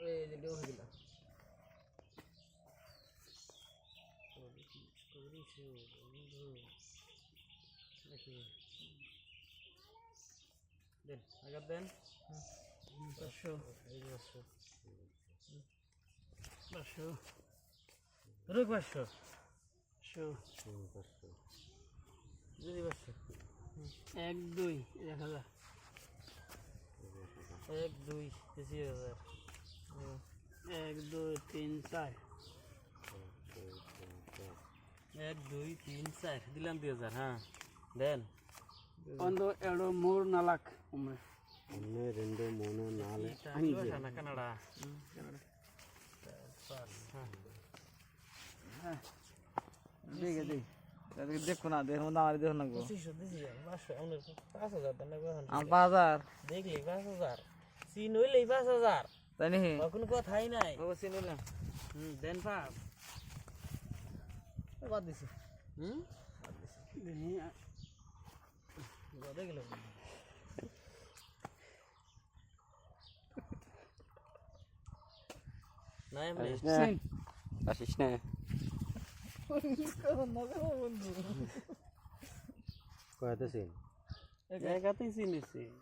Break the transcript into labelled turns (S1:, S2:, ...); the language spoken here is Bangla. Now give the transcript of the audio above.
S1: এই যে দেও দিলাম দেন আগে দেন 500 এই 500 500 রুক 500 500 যদি 500 1 2 1000 1 2 20000 1 2 3 4 1 2 3 4 দিলাম 2000 হ্যাঁ দেন ಒಂದು ಎರಡು ಮೂರು ನಾಲ್ಕು ಒಮ್ಮೆ
S2: 1 2 3 4
S1: 5 ಕನ್ನಡ
S3: হ্যাঁ দেখে দেই দেখো না দেখো না আমার দেখো না গো
S1: 2500 দিছি 5000 দেন না
S3: আমার 5000
S1: দেখলি 5000 সিন হইলে 5000
S3: তাই নাকি
S1: কোনো কথাই নাই
S3: বাবা চিনিলাম
S1: দেন পাপ বাদ দিছি গদে গেল নাই আমি
S2: আসিস না কয়তে সিন
S1: জায়গাতেই চিনিছি